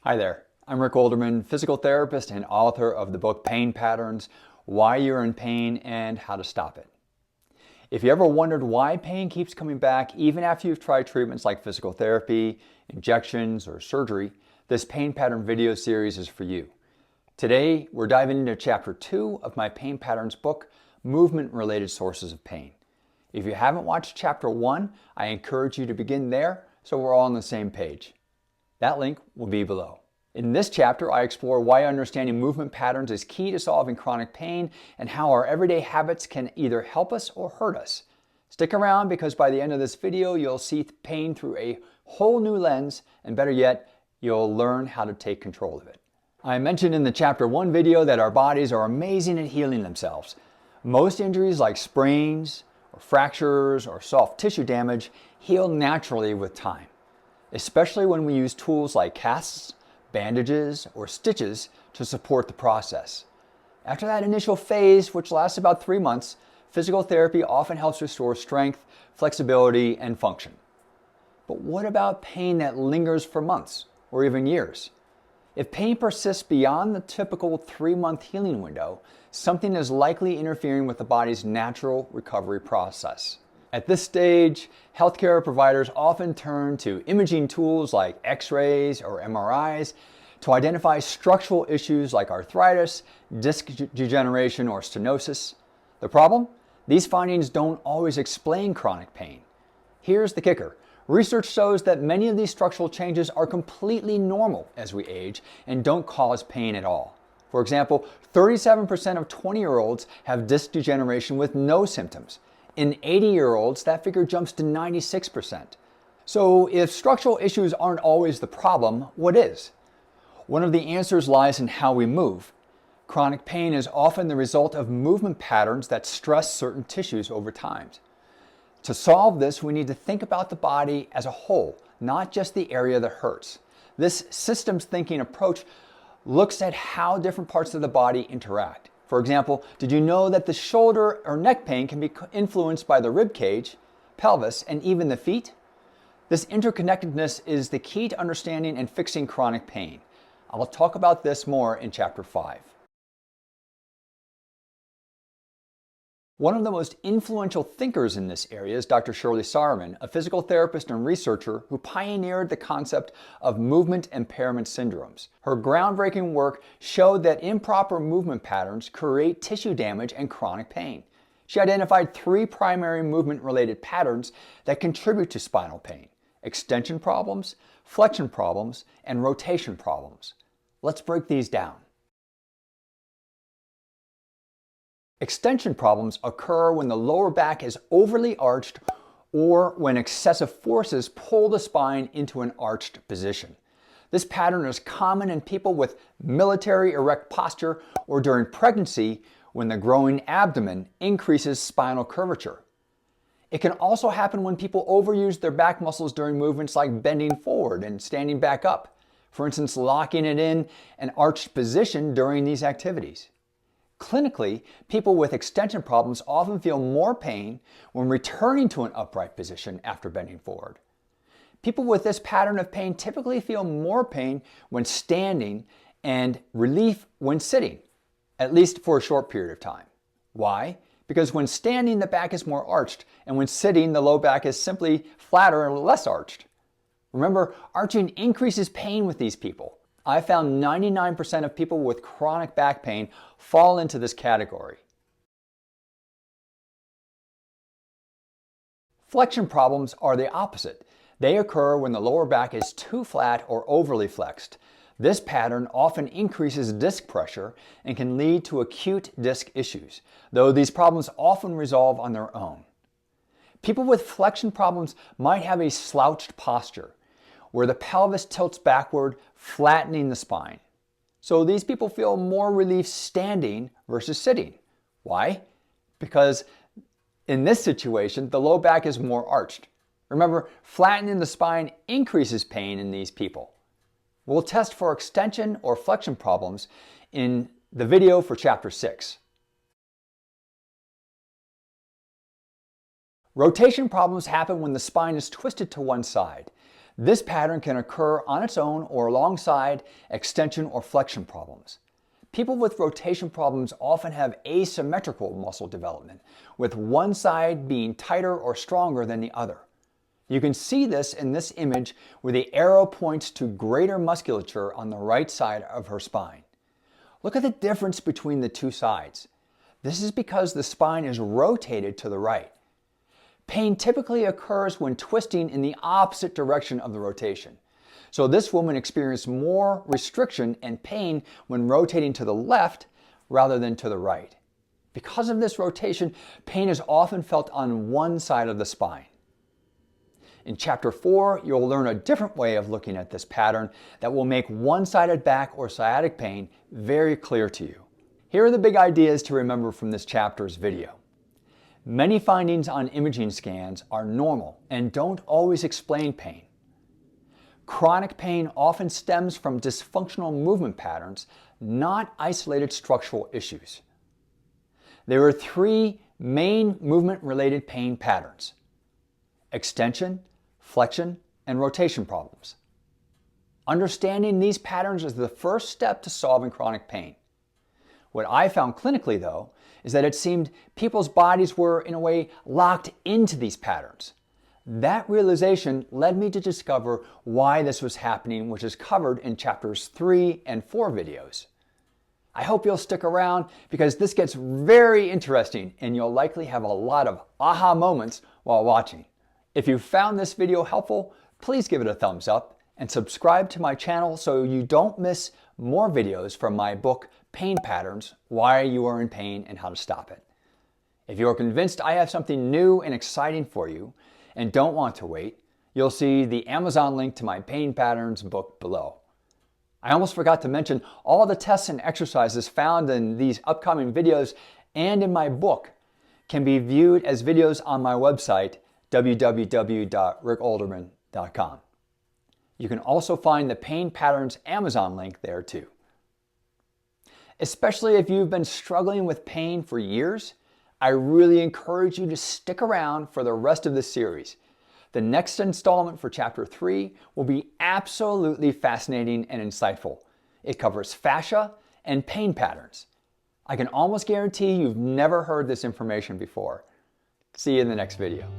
Hi there, I'm Rick Olderman, physical therapist and author of the book Pain Patterns, Why You're in Pain and How to Stop It. If you ever wondered why pain keeps coming back even after you've tried treatments like physical therapy, injections, or surgery, this pain pattern video series is for you. Today, we're diving into Chapter 2 of my Pain Patterns book, Movement-Related Sources of Pain. If you haven't watched Chapter 1, I encourage you to begin there so we're all on the same page. That link will be below. In this chapter, I explore why understanding movement patterns is key to solving chronic pain and how our everyday habits can either help us or hurt us. Stick around because by the end of this video, you'll see pain through a whole new lens, and better yet, you'll learn how to take control of it. I mentioned in the Chapter 1 video that our bodies are amazing at healing themselves. Most injuries like sprains, or fractures, or soft tissue damage heal naturally with time, especially when we use tools like casts, bandages, or stitches to support the process. After that initial phase, which lasts about 3 months, physical therapy often helps restore strength, flexibility, and function. But what about pain that lingers for months or even years? If pain persists beyond the typical 3-month healing window, something is likely interfering with the body's natural recovery process. At this stage, healthcare providers often turn to imaging tools like X-rays or MRIs to identify structural issues like arthritis, disc degeneration, or stenosis. The problem? These findings don't always explain chronic pain. Here's the kicker. Research shows that many of these structural changes are completely normal as we age and don't cause pain at all. For example, 37% of 20-year-olds have disc degeneration with no symptoms. In 80-year-olds, that figure jumps to 96%. So if structural issues aren't always the problem, what is? One of the answers lies in how we move. Chronic pain is often the result of movement patterns that stress certain tissues over time. To solve this, we need to think about the body as a whole, not just the area that hurts. This systems thinking approach looks at how different parts of the body interact. For example, did you know that the shoulder or neck pain can be influenced by the rib cage, pelvis, and even the feet? This interconnectedness is the key to understanding and fixing chronic pain. I will talk about this more in Chapter 5. One of the most influential thinkers in this area is Dr. Shirley Sahrmann, a physical therapist and researcher who pioneered the concept of movement impairment syndromes. Her groundbreaking work showed that improper movement patterns create tissue damage and chronic pain. She identified 3 primary movement-related patterns that contribute to spinal pain: extension problems, flexion problems, and rotation problems. Let's break these down. Extension problems occur when the lower back is overly arched or when excessive forces pull the spine into an arched position. This pattern is common in people with military erect posture or during pregnancy when the growing abdomen increases spinal curvature. It can also happen when people overuse their back muscles during movements like bending forward and standing back up, for instance, locking it in an arched position during these activities. Clinically, people with extension problems often feel more pain when returning to an upright position after bending forward. People with this pattern of pain typically feel more pain when standing and relief when sitting, at least for a short period of time. Why? Because when standing, the back is more arched, and when sitting, the low back is simply flatter and less arched. Remember, arching increases pain with these people. I found 99% of people with chronic back pain fall into this category. Flexion problems are the opposite. They occur when the lower back is too flat or overly flexed. This pattern often increases disc pressure and can lead to acute disc issues, though these problems often resolve on their own. People with flexion problems might have a slouched posture, where the pelvis tilts backward, flattening the spine. So these people feel more relief standing versus sitting. Why? Because in this situation, the low back is more arched. Remember, flattening the spine increases pain in these people. We'll test for extension or flexion problems in the video for Chapter 6. Rotation problems happen when the spine is twisted to one side. This pattern can occur on its own or alongside extension or flexion problems. People with rotation problems often have asymmetrical muscle development, with one side being tighter or stronger than the other. You can see this in this image where the arrow points to greater musculature on the right side of her spine. Look at the difference between the two sides. This is because the spine is rotated to the right. Pain typically occurs when twisting in the opposite direction of the rotation. So this woman experienced more restriction and pain when rotating to the left rather than to the right. Because of this rotation, pain is often felt on one side of the spine. In Chapter 4, you'll learn a different way of looking at this pattern that will make one-sided back or sciatic pain very clear to you. Here are the big ideas to remember from this chapter's video. Many findings on imaging scans are normal and don't always explain pain. Chronic pain often stems from dysfunctional movement patterns, not isolated structural issues. There are three main movement-related pain patterns: extension, flexion, and rotation problems. Understanding these patterns is the first step to solving chronic pain. What I found clinically, though, is that it seemed people's bodies were, in a way, locked into these patterns. That realization led me to discover why this was happening, which is covered in Chapters 3 and 4 videos. I hope you'll stick around because this gets very interesting and you'll likely have a lot of aha moments while watching. If you found this video helpful, please give it a thumbs up and subscribe to my channel so you don't miss more videos from my book, Pain Patterns: Why You Are in Pain and How to Stop It. If you're convinced I have something new and exciting for you and don't want to wait, you'll see the Amazon link to my Pain Patterns book below. I almost forgot to mention all the tests and exercises found in these upcoming videos and in my book can be viewed as videos on my website, www.rickolderman.com. You can also find the Pain Patterns Amazon link there too. Especially if you've been struggling with pain for years, I really encourage you to stick around for the rest of this series. The next installment for Chapter 3 will be absolutely fascinating and insightful. It covers fascia and pain patterns. I can almost guarantee you've never heard this information before. See you in the next video.